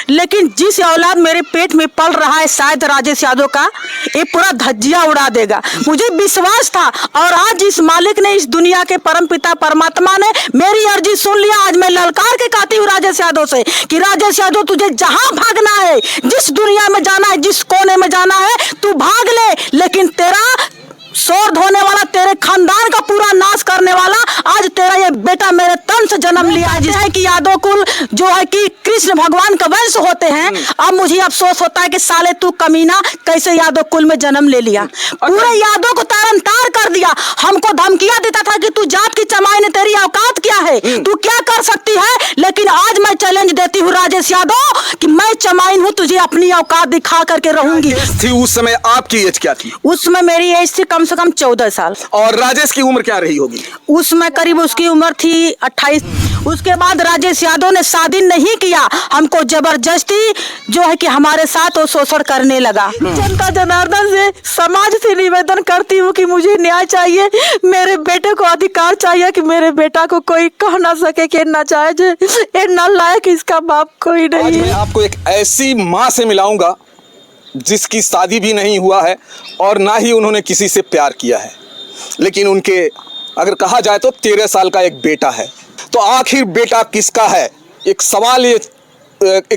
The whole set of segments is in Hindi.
लेकिन जिस औलाद मेरे पेट में पल रहा है शायद राजेश यादव का, ये पूरा धज्जियां उड़ा देगा। मुझे विश्वास था और आज इस मालिक ने, इस दुनिया के परमपिता परमात्मा ने मेरी अर्जी सुन लिया। आज मैं ललकार के कहती हूँ राजेश यादव से कि राजेश यादव तुझे जहां भागना है, जिस दुनिया में जाना है, जिस कोने में जाना है तू भाग ले, लेकिन तेरा शोर धोने वाला, तेरे खानदान का पूरा नाश करने वाला आज तेरा ये बेटा मेरे तन से जन्म लिया है, जिससे कि यादव कुल जो है कि कृष्ण भगवान का वंश होते हैं। अब मुझे अफसोस होता है कि साले तू कमीना कैसे यादव कुल में जन्म ले लिया, पूरे यादव को तारन तार कर दिया। हमको धमकियां देता था कि तू जात की चमाई ने, तेरी औकात क्या है, तू क्या कर सकती है, लेकिन आज मैं चैलेंज देती हूँ राजेश यादव कि मैं चमाइन हूँ, तुझे अपनी औकात दिखा करके रहूंगी। थी उस समय आपकी एज क्या थी? उस समय मेरी एज थी कम से कम 14 साल। और राजेश की उम्र क्या रही होगी? उसमें करीब उसकी उम्र थी 28। उसके बाद राजेश यादव ने शादी नहीं किया, हमको जबरदस्ती जो है कि हमारे साथ वो शोषण करने लगा। जनता जनार्दन से, समाज से निवेदन करती हूँ कि मुझे न्याय चाहिए, मेरे बेटे को अधिकार चाहिए कि मेरे बेटा को कोई कह ना सके कि नाजायज ये नालायक, इसका बाप कोई नहीं है। मैं आपको एक ऐसी माँ से मिलाऊंगा जिसकी शादी भी नहीं हुआ है और ना ही उन्होंने किसी से प्यार किया है, लेकिन उनके अगर कहा जाए तो 13 साल का एक बेटा है। तो आखिर बेटा किसका है? एक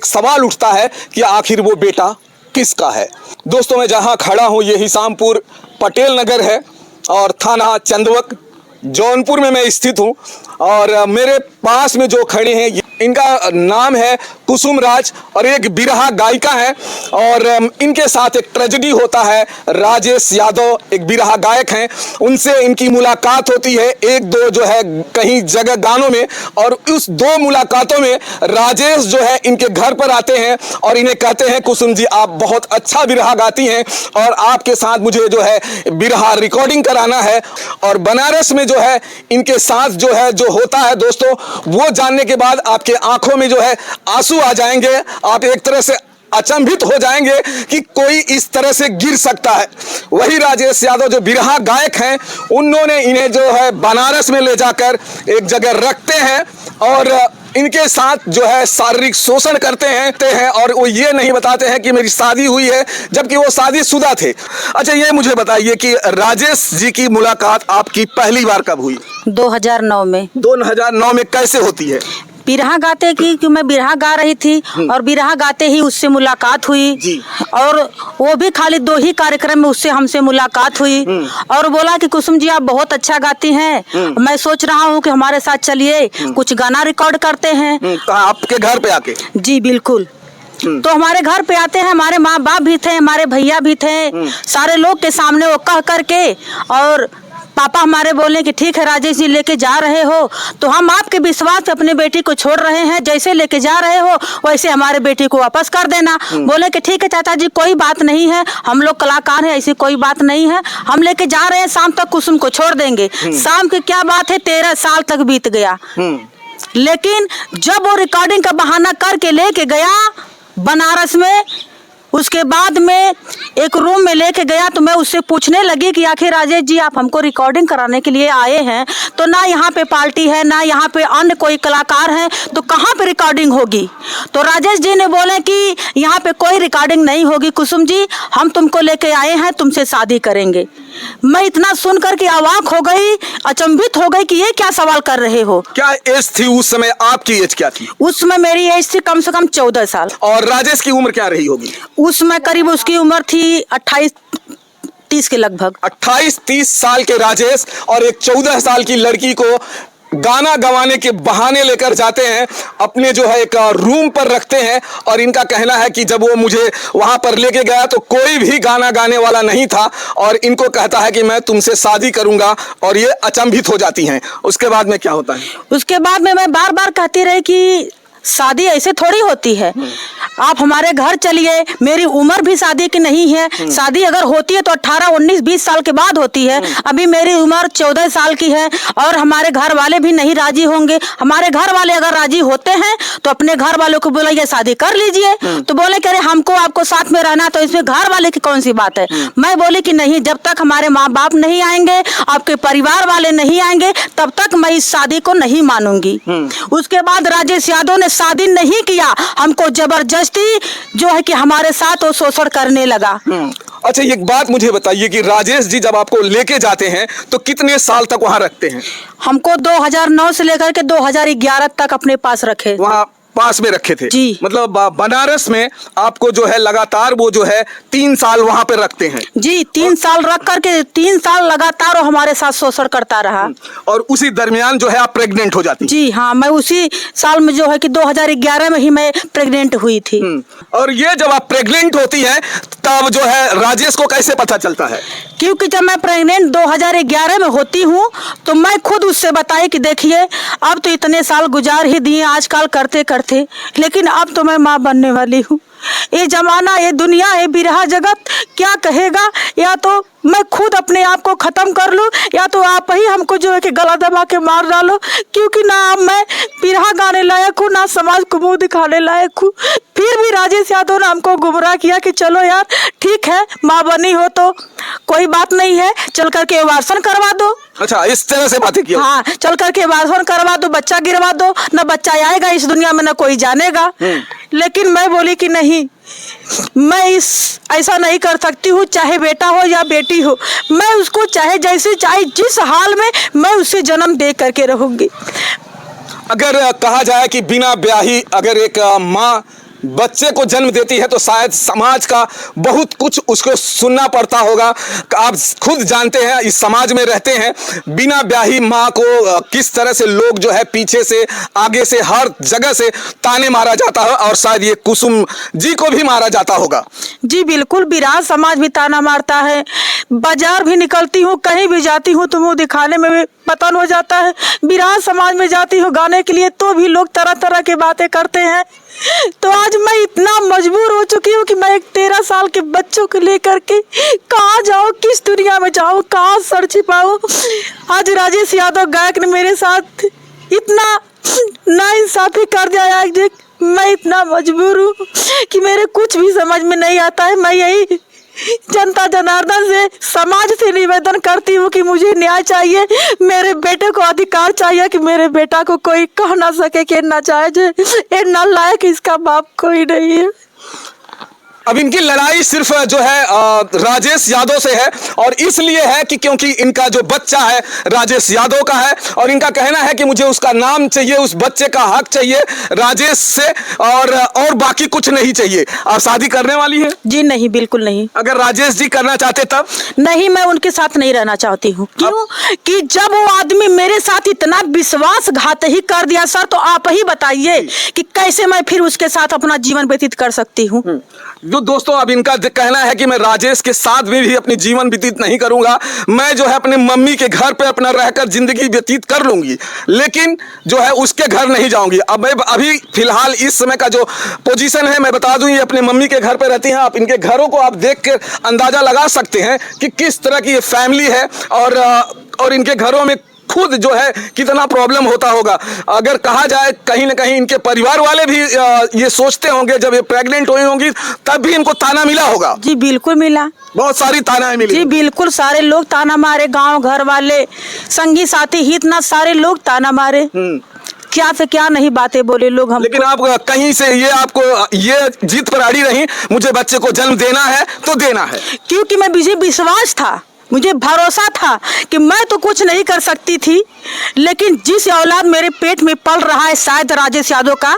सवाल उठता है कि आखिर वो बेटा किसका है। दोस्तों, मैं जहां खड़ा हूं ये हिसामपुर पटेल नगर है और थाना चंदवक जौनपुर में मैं स्थित हूं। और मेरे पास में जो खड़े हैं इनका नाम है कुसुम राज और एक बिरहा गायिका है और इनके साथ एक ट्रेजेडी होता है। राजेश यादव एक बिरहा गायक हैं, उनसे इनकी मुलाकात होती है एक दो जो है कहीं जगह गानों में, और उस 2 मुलाकातों में राजेश जो है इनके घर पर आते हैं और इन्हें कहते हैं कुसुम जी आप बहुत अच्छा बिरहा गाती हैं और आपके साथ मुझे जो है बिरहा रिकॉर्डिंग कराना है। और बनारस में जो है इनके साथ जो है जो होता है दोस्तों, वो जानने के बाद आपके आंखों में जो है आंसू आ जाएंगे। आप एक तरह से अचंभित हो जाएंगे कि कोई इस तरह से गिर सकता है। वही राजेश यादव जो बिरहा गायक हैं, उन्होंने इन्हें जो है बनारस में ले जाकर एक जगह रखते हैं और इनके साथ जो है शारीरिक शोषण करते हैं और वो ये नहीं बताते हैं कि मेरी शादी हुई है, जबकि वो शादीशुदा थे। अच्छा, ये मुझे बताइए कि राजेश जी की मुलाकात आपकी पहली बार कब हुई? 2009 में। 2009 में कैसे होती है? बिरहा गाते कि मैं बिरहा गा रही थी और बिरहा गाते ही उससे मुलाकात हुई जी। और वो भी खाली 2 ही कार्यक्रम में उससे हमसे मुलाकात हुई और बोला कि कुसुम जी आप बहुत अच्छा गाती हैं, मैं सोच रहा हूँ कि हमारे साथ चलिए कुछ गाना रिकॉर्ड करते हैं। आपके घर पे आके? जी बिल्कुल। तो हमारे घर पे आते हैं, हमारे माँ बाप भी थे, हमारे भैया भी थे, सारे लोग के सामने वो कह करके, और पापा हमारे बोले कि ठीक है राजेश जी लेके जा रहे हो तो हम आपके विश्वास पे अपने बेटी को छोड़ रहे हैं, जैसे लेके जा रहे हो वैसे हमारे बेटी को वापस कर देना। बोले कि ठीक है चाचा जी कोई बात नहीं है, हम लोग कलाकार हैं, ऐसी कोई बात नहीं है, हम लेके जा रहे हैं, शाम तक कुसुम को छोड़ देंगे। शाम की क्या बात है, 13 साल तक बीत गया। लेकिन जब वो रिकॉर्डिंग का बहाना करके लेके गया बनारस में, उसके बाद में एक रूम में लेके गया तो मैं उससे पूछने लगी कि आखिर राजेश जी आप हमको रिकॉर्डिंग कराने के लिए आए हैं, तो ना यहाँ पे पार्टी है ना यहाँ पे अन्य कोई कलाकार है, तो कहाँ पे रिकॉर्डिंग होगी? तो राजेश जी ने बोले कि यहाँ पे कोई रिकॉर्डिंग नहीं होगी कुसुम जी, हम तुमको लेके आए हैं, तुमसे शादी करेंगे। मैं इतना सुन करके अवाक हो गई, अचंभित हो गई कि ये क्या सवाल कर रहे हो। क्या एज थी उस समय? आपकी एज क्या थी? उस समय मेरी एज थी कम से कम 14 साल। और राजेश की उम्र क्या रही होगी? उसमें करीब उसकी उम्र थी 28-30 के लगभग। 28-30 साल के राजेश और एक 14 साल की लड़की को गाना गवाने के बहाने लेकर जाते हैं, अपने जो है एक रूम पर रखते हैं। और इनका कहना है कि जब वो मुझे वहां पर लेके गया तो कोई भी गाना गाने वाला नहीं था और इनको कहता है कि मैं तुमसे शादी करूंगा, और ये अचंभित हो जाती हैं। उसके बाद में क्या होता है? उसके बाद में मैं बार बार कहती रही कि शादी ऐसे थोड़ी होती है, आप हमारे घर चलिए, मेरी उम्र भी शादी की नहीं है, शादी अगर होती है तो 18, 19, 20 साल के बाद होती है, अभी मेरी उम्र 14 साल की है और हमारे घर वाले भी नहीं राजी होंगे। हमारे घर वाले अगर राजी होते हैं तो अपने घर वालों को बोला शादी कर लीजिए, तो बोले कि अरे हमको आपको साथ में रहना, तो इसमें घर वाले की कौन सी बात है। मैं बोली कि नहीं, जब तक हमारे माँ बाप नहीं आएंगे, आपके परिवार वाले नहीं आएंगे, तब तक मैं इस शादी को नहीं मानूंगी। उसके बाद राजेश यादव ने शादी नहीं किया, हमको जबरदस्ती जबरदस्ती जो है कि हमारे साथ वो शोषण करने लगा। अच्छा, एक बात मुझे बताइए कि राजेश जी जब आपको लेके जाते हैं तो कितने साल तक वहां रखते हैं? हमको 2009 से लेकर के 2011 तक अपने पास रखे। वहां पास में रखे थे जी। मतलब बनारस में आपको जो है लगातार वो जो है 3 साल वहां पे रखते हैं जी। 3 साल रख करके 3 साल लगातार वो हमारे साथ शोषण करता रहा। और उसी दरमियान जो है आप प्रेग्नेंट हो जाती? जी हाँ, मैं उसी साल में जो है कि 2011 में ही मैं प्रेग्नेंट हुई थी। और ये जब आप प्रेग्नेंट होती हैं तब जो है राजेश को कैसे पता चलता है? क्योंकि जब मैं प्रेग्नेंट 2011 में होती हूँ तो मैं खुद उससे बताई कि देखिए अब तो इतने साल गुजार ही दिए आजकल करते करते, लेकिन अब तो मैं माँ बनने वाली हूँ। ये जमाना, ये दुनिया, ये बिरहा जगत क्या कहेगा, या तो मैं खुद अपने आप को खत्म कर लूं या तो आप ही हमको जो है कि गला दबा के मार डालो, क्योंकि ना अब मैं बिरहा गाने लायक हूँ ना समाज को मुंह दिखाने लायक हूँ। फिर भी राजेश यादव ने हमको गुमराह किया कि चलो यार ठीक है, माँ बनी हो तो कोई बात नहीं है, चल करके अबार्शन करवा दो। अच्छा, इस तरह से बातें की? हाँ, चल करके अबार्शन करवा दो, बच्चा गिरवा दो, ना बच्चा आएगा इस दुनिया में ना कोई जानेगा। लेकिन मैं बोली कि नहीं, मैं ऐसा नहीं कर सकती हूँ, चाहे बेटा हो या बेटी हो, मैं उसको चाहे जैसे चाहे जिस हाल में मैं उसे जन्म दे करके रहूंगी। अगर कहा जाए कि बिना ब्याही अगर एक माँ बच्चे को जन्म देती है तो शायद समाज का बहुत कुछ उसको सुनना पड़ता होगा। आप खुद जानते हैं, इस समाज में रहते हैं, बिना ब्याही माँ को किस तरह से लोग जो है पीछे से आगे से हर जगह से ताने मारा जाता है, और शायद ये कुसुम जी को भी मारा जाता होगा। जी बिल्कुल, बिराज समाज भी ताना मारता है। बाजार भी निकलती हूँ, कहीं भी जाती हूँ तो मुँह दिखाने में भी पतन हो जाता है। बिराज समाज में जाती हूँ गाने के लिए तो भी लोग तरह तरह की बातें करते हैं। तो आज मैं इतना मजबूर हो चुकी हूँ कि मैं एक 13 साल के बच्चों को लेकर के कहाँ जाऊँ, किस दुनिया में जाऊँ, कहाँ सर छिपाऊँ। आज राजेश यादव गायक ने मेरे साथ इतना नाइंसाफी कर दिया है, मैं इतना मजबूर हूँ कि मेरे कुछ भी समझ में नहीं आता है। मैं यही जनता जनार्दन से, समाज से निवेदन करती हूँ कि मुझे न्याय चाहिए, मेरे बेटे को अधिकार चाहिए कि मेरे बेटा को कोई कह ना सके कि ना चाहे ये नालायक इसका बाप कोई नहीं है। अब इनकी लड़ाई सिर्फ जो है राजेश यादव से है, और इसलिए है कि क्योंकि इनका जो बच्चा है राजेश यादव का है, और इनका कहना है कि मुझे उसका नाम चाहिए, उस बच्चे का हक चाहिए राजेश से, और बाकी कुछ नहीं चाहिए। आप शादी करने वाली है? जी नहीं, बिल्कुल नहीं। अगर राजेश जी करना चाहते तब? नहीं, मैं उनके साथ नहीं रहना चाहती हूँ। क्यों? कि जब वो आदमी मेरे साथ इतना विश्वासघात ही कर दिया सर, तो आप ही बताइए कि कैसे मैं फिर उसके साथ अपना जीवन व्यतीत कर सकती हूँ। जो दोस्तों, अब इनका कहना है कि मैं राजेश के साथ में भी अपनी जीवन व्यतीत नहीं करूंगा, मैं जो है अपने मम्मी के घर पे अपना रहकर जिंदगी व्यतीत कर लूंगी, लेकिन जो है उसके घर नहीं जाऊंगी। अब मैं अभी फिलहाल इस समय का जो पोजीशन है मैं बता दूं, ये अपने मम्मी के घर पे रहती हैं। आप इनके घरों को आप देख कर अंदाजा लगा सकते हैं कि किस तरह की ये फैमिली है, और इनके घरों में खुद जो है कितना प्रॉब्लम होता होगा। अगर कहा जाए कहीं ना कहीं इनके परिवार वाले भी ये सोचते होंगे जब ये प्रेग्नेंट हुई होंगी तब भी इनको ताना मिला होगा। जी बिल्कुल मिला, बहुत सारी तानाएं मिली। जी बिल्कुल, सारे लोग ताना मारे, गांव घर वाले, संगी साथी हित ना सारे लोग ताना मारे। क्या से क्या नहीं बातें बोले लोग हम। लेकिन आप कहीं से ये आपको ये जीत पर अड़ी रही, मुझे बच्चे को जन्म देना है तो देना है, क्योंकि मैं मुझे विश्वास था, मुझे भरोसा था कि मैं तो कुछ नहीं कर सकती थी, लेकिन जिस औलाद मेरे पेट में पल रहा है शायद राजेश यादव का,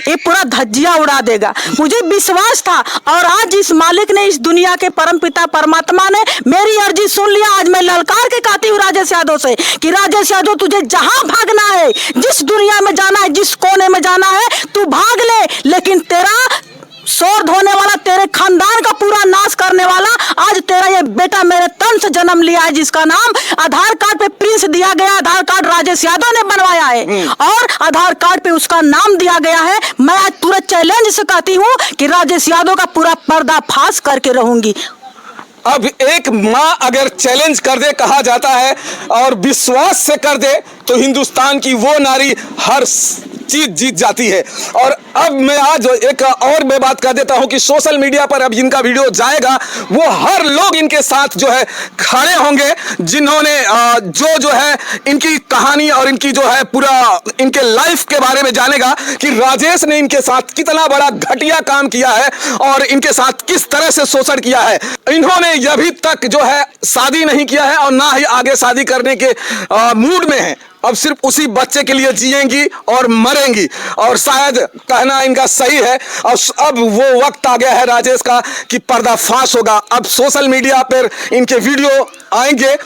ये पूरा धज्जियां उड़ा देगा, मुझे विश्वास था। और आज इस मालिक ने, इस दुनिया के परमपिता परमात्मा ने मेरी अर्जी सुन लिया। आज मैं ललकार के कहती हूँ राजेश यादव से कि राजेश यादव तुझे जहां भागना है, जिस दुनिया में जाना है, जिस कोने में जाना है तू भाग ले, लेकिन तेरा शोर धोने वाला, तेरे खानदान का पूरा नाश करने वाला, आज तेरा ये बेटा मेरे तन से जन्म लिया है, जिसका नाम आधार कार्ड पे प्रिंस दिया गया, आधार कार्ड राजेश यादव ने बनवाया है और आधार कार्ड पे उसका नाम दिया गया है। मैं आज पूरा चैलेंज से कहती हूँ कि राजेश यादव का पूरा पर्दाफाश करके रहूंगी। अब एक माँ अगर चैलेंज कर दे, कहा जाता है, और विश्वास से कर दे, तो हिंदुस्तान की वो नारी हर चीज जीत जाती है। और अब मैं आज एक और मैं बात कर देता हूं कि सोशल मीडिया पर अब इनका वीडियो जाएगा, वो हर लोग इनके साथ जो है खड़े होंगे, जिन्होंने जो है इनकी कहानी और इनकी जो है पूरा इनके लाइफ के बारे में जानेगा कि राजेश ने इनके साथ कितना बड़ा घटिया काम किया है और इनके साथ किस तरह से शोषण किया है। इन्होंने अभी तक जो है शादी नहीं किया है और ना ही आगे शादी करने के मूड में है। अब सिर्फ उसी बच्चे के लिए जिएंगी और मरेंगी, और शायद कहना इनका सही है। और अब वो वक्त आ गया है राजेश का कि पर्दाफाश होगा। अब सोशल मीडिया पर इनके वीडियो आएंगे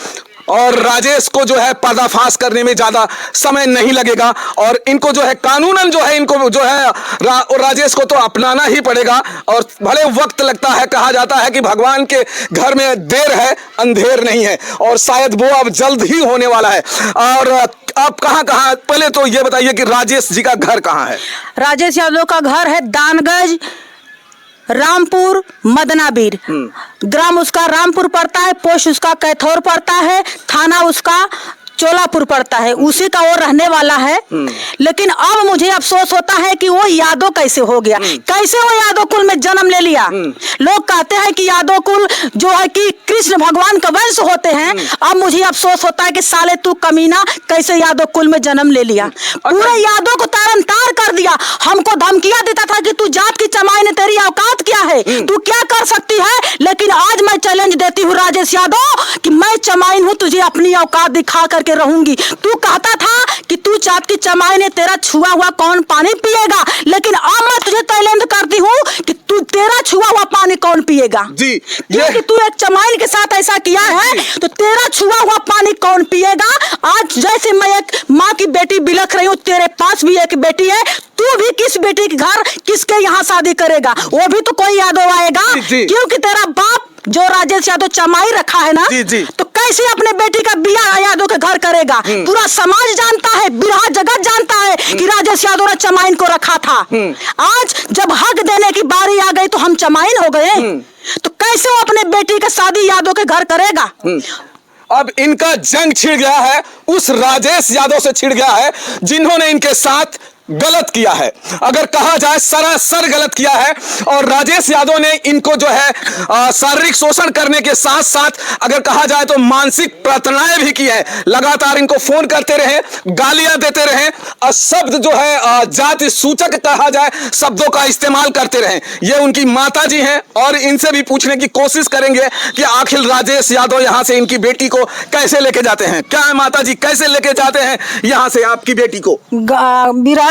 और राजेश को जो है पर्दाफाश करने में ज्यादा समय नहीं लगेगा, और इनको जो है कानूनन जो है इनको जो है राजेश को तो अपनाना ही पड़ेगा। और भले वक्त लगता है, कहा जाता है कि भगवान के घर में देर है अंधेर नहीं है, और शायद वो अब जल्द ही होने वाला है। और आप कहाँ पहले तो ये बताइए कि राजेश जी का घर कहाँ है? राजेश यादव का घर है दानगंज, रामपुर, मदनाबीर। ग्राम उसका रामपुर पड़ता है, पोस्ट उसका कैथौर पड़ता है, थाना उसका चोलापुर पड़ता है, उसी का वो रहने वाला है। लेकिन अब मुझे अफसोस होता है कि वो यादव कैसे हो गया, कैसे वो यादव कुल में जन्म ले लिया। लोग कहते हैं कि यादव कुल जो है कि कृष्ण भगवान का वंश होते हैं। अब मुझे अफसोस होता है कि साले तू कमीना कैसे यादव कुल में जन्म ले लिया। पूरे यादव को तारन तार कर दिया। हमको धमकियां देता था कि तू जात की चमाई ने तेरी औकात क्या है, तू क्या कर सकती है। लेकिन आज मैं चैलेंज देती हूँ राजेश यादव कि मैं चमाइन हूँ, तुझे अपनी औकात दिखा करके रहूंगी। तू कहता था कि तू जात की चमाई ने तेरा छुआ हुआ कौन पानी पिएगा, लेकिन अब मैं तुझे चैलेंज करती हूँ कि तू तेरा छुआ हुआ पानी कौन पिएगा जी। क्योंकि तू एक चमाइन के साथ ऐसा किया है, तो तेरा छुआ हुआ पानी कौन पिएगा। आज जैसे मैं एक माँ की बेटी बिलख रही हूँ, तेरे पास भी एक बेटी है, तू भी किस बेटी के घर किसके यहाँ शादी करेगा, वो भी तो कोई यादव आएगा। क्योंकि तेरा बाप जो राजेश यादव चमाई रखा है ना, तो कैसे अपने बेटी का बियाह यादव के घर करेगा। पूरा समाज जानता है, बिरहा जगत जानता है कि राजेश यादव ने चमाइन को रखा था। आज जब हक देने की बारी आ गई तो हम चमाइन हो गए, तो कैसे वो अपने बेटी की शादी यादव के घर करेगा। अब इनका जंग छिड़ गया है, उस राजेश यादव से छिड़ गया है जिन्होंने इनके साथ गलत किया है। अगर कहा जाए सरासर गलत किया है, और राजेश यादव ने इनको जो है शारीरिक शोषण करने के साथ साथ अगर कहा जाए तो मानसिक प्रताड़नाएं भी की है। लगातार इनको फोन करते रहे, गालियां देते रहे, और शब्द जो है जाति सूचक कहा जाए शब्दों का इस्तेमाल करते रहे। ये उनकी माता जी हैं, और इनसे भी पूछने की कोशिश करेंगे कि आखिर राजेश यादव यहाँ से इनकी बेटी को कैसे लेके जाते हैं। क्या है माता जी, कैसे लेके जाते हैं यहाँ से आपकी बेटी को?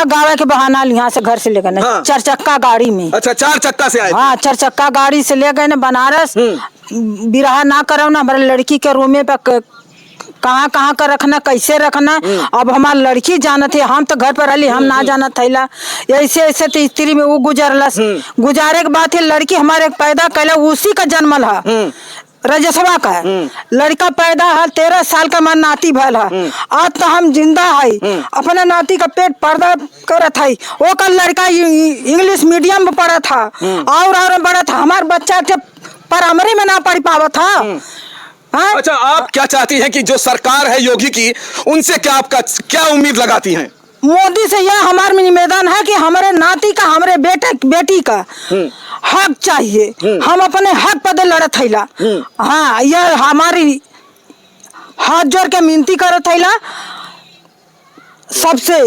गावे के बहाना यहाँ से घर से ले गए। हाँ। 4 चक्का गाड़ी में। अच्छा, 4 चक्का से आए? हाँ, 4 चक्का गाड़ी से ले गए ना बनारस। बिरहा ना करो ना, हमारे लड़की के रूम में कहाँ का रखना, कैसे रखना। अब हमारी लड़की जानत है, हम तो घर पर रही, हम ना जानत थैला। ऐसे ऐसे तो स्त्री में वो गुजरलस। गुजारे के बाद लड़की हमारे पैदा कैला, उसी का जन्मल है रजसवा का लड़का पैदा है। 13 साल का हमारा नाती भल है। आज तो हम जिंदा है, अपने नाती का पेट पर्दा करत है। वो कल लड़का इंग्लिश मीडियम में पढ़ा था और बड़ा था। हमारे बच्चा के प्राइमरी में ना पढ़ पावा था। अच्छा, आप क्या चाहती हैं कि जो सरकार है योगी की, उनसे क्या उम्मीद लगाती हैं? मोदी से यह हमारा निवेदन है कि हमारे नाती का, हमारे बेटी का हक चाहिए। हम अपने हक पदे लड़त हैला। हाँ, यह हमारी हाथ जोड़ के मिनती करत हैला सबसे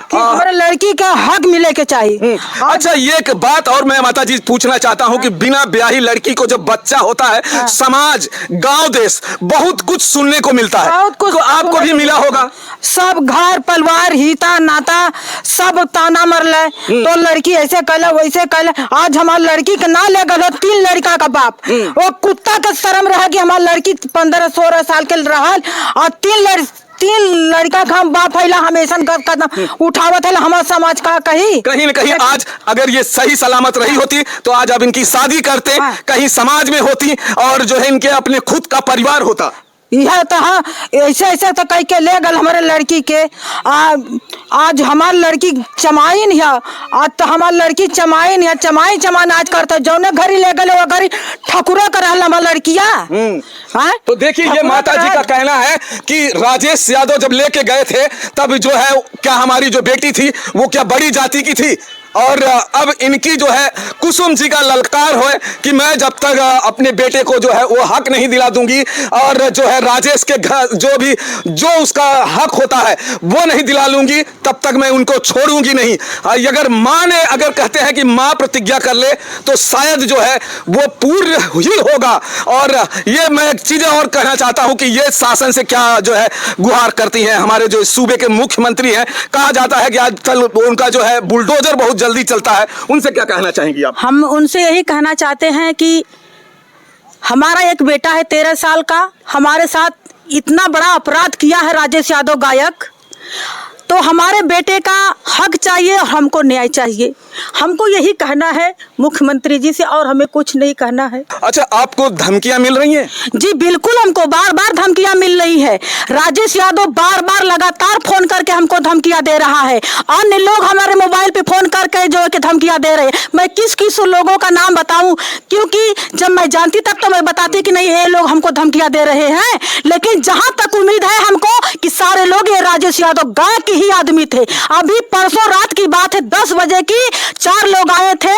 कि हमारे लड़की का हक मिले के चाहिए। अच्छा, ये एक बात और मैं माता जी पूछना चाहता हूँ कि बिना ब्याही लड़की को जब बच्चा होता है, समाज, गांव, देश बहुत कुछ सुनने को मिलता है। बहुत कुछ आपको भी मिला होगा। सब घर परिवार हिता नाता सब ताना मरल, तो लड़की ऐसे कहला वैसे कहला। आज हमारी लड़की के ना ले गलो 3 लड़का का बाप, वो कुत्ता का शर्म रहा कि हमारी लड़की 15-16 साल के रहल और 3 लड़का का हम बाप हैला, हमेशा कदम उठावत है हमारे समाज का। कहीं न कहीं आज अगर ये सही सलामत रही होती तो आज अब इनकी शादी करते, कहीं समाज में होती और जो है इनके अपने खुद का परिवार होता। यह तो हाँ ऐसे ऐसे तो कह के ले गल हमारे लड़की के। आज हमारी लड़की चमाई नहीं है, आज तो हमारी लड़की चमाई नहीं है, चमाई चमान आज करता जौने घरी ले गले वो घरी ठकुरा कर हमारी लड़किया। तो देखिए ये माता जी का कहना है कि राजेश यादव जब लेके गए थे तब जो है क्या हमारी जो बेटी थी वो क्या बड़ी जाति की थी, और अब इनकी जो है कुसुम जी का ललकार है कि मैं जब तक अपने बेटे को जो है वो हक नहीं दिला दूंगी और जो है राजेश के घर जो उसका हक होता है वो नहीं दिला लूंगी तब तक मैं उनको छोड़ूंगी नहीं। अगर माँ ने अगर कहते हैं कि माँ प्रतिज्ञा कर ले तो शायद जो है वो पूर्ण ही होगा। और ये मैं एक चीजें और कहना चाहता हूं कि ये शासन से क्या जो है गुहार करती हैं हमारे जो सूबे के मुख्यमंत्री हैं। कहा जाता है कि आजकल उनका जो है बुलडोजर बहुत जल्दी चलता है, उनसे क्या कहना चाहेंगी आप? हम उनसे यही कहना चाहते हैं कि हमारा एक बेटा है 13 साल का, हमारे साथ इतना बड़ा अपराध किया है राजेश यादव गायक, तो हमारे बेटे का हक चाहिए और हमको न्याय चाहिए। हमको यही कहना है मुख्यमंत्री जी से, और हमें कुछ नहीं कहना है। अच्छा, आपको धमकियां मिल रही हैं? जी बिल्कुल, हमको बार बार धमकियां मिल रही है। राजेश यादव बार बार लगातार फोन करके हमको धमकियां दे रहा है। अन्य लोग हमारे मोबाइल पे फोन करके जो है कि धमकियां दे रहे हैं। मैं किस किस लोगों का नाम बताऊं, क्योंकि जब मैं जानती तब तो मैं बताती कि नहीं ये लोग हमको धमकियां दे रहे हैं, लेकिन जहां तक उम्मीद है हमको कि सारे लोग ये राजेश यादव गाय के ही आदमी थे। अभी परसों रात की बात है, 10 बजे की 4 लोग आए थे,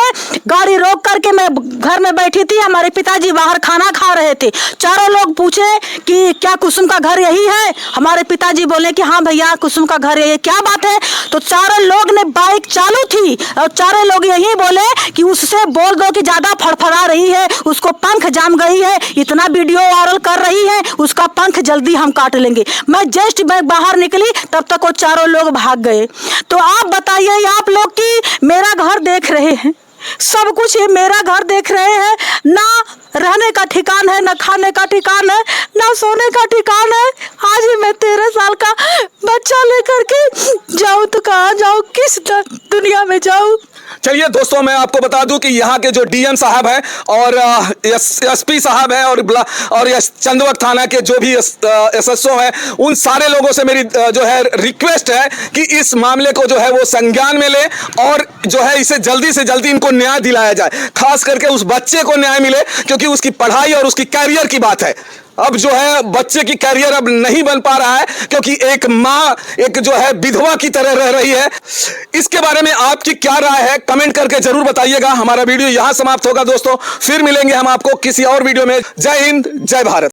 गाड़ी रोक करके मैं घर में बैठी थी, हमारे पिताजी बाहर खाना खा रहे थे। चारों लोग पूछे कि क्या कुसुम का घर यही है? हमारे पिताजी बोले कि हाँ भैया कुसुम का घर यही। क्या बात है? तो चारों लोग ने बाइक चालू थी और चारों लोग यही बोले कि उससे बोल दो कि ज्यादा फड़फड़ा रही है, उसको पंख जाम गई है, इतना वीडियो वायरल कर रही है, उसका पंख जल्दी हम काट लेंगे। मैं जस्ट बाहर निकली तब तक वो चारों लोग भाग गए। तो आप बताइए आप लोग कि मेरा घर देख रहे हैं, सब कुछ ये मेरा घर देख रहे हैं, ना रहने का ठिकान है, ना खाने का ठिकान है, ना सोने का ठिकान है। आज ही मैं 13 साल का बच्चा लेकर के जाऊं तो कहाँ जाऊं, किस दुनिया में जाऊं? चलिए दोस्तों, मैं आपको बता दूं कि यहाँ के जो डीएम साहब हैं और एसपी साहब हैं और चंदवक थाना के जो भी एसएसओ हैं, उन सारे लोगों से मेरी जो है रिक्वेस्ट है कि इस मामले को जो है वो संज्ञान में ले और जो है इसे जल्दी से जल्दी इनको न्याय दिलाया जाए। खास करके उस बच्चे को न्याय मिले, क्योंकि उसकी पढ़ाई और उसकी कैरियर की बात है। अब जो है बच्चे की कैरियर अब नहीं बन पा रहा है, क्योंकि एक माँ एक जो है विधवा की तरह रह रही है। इसके बारे में आपकी क्या राय है, कमेंट करके जरूर बताइएगा। हमारा वीडियो यहां समाप्त होगा दोस्तों, फिर मिलेंगे हम आपको किसी और वीडियो में। जय हिंद, जय भारत।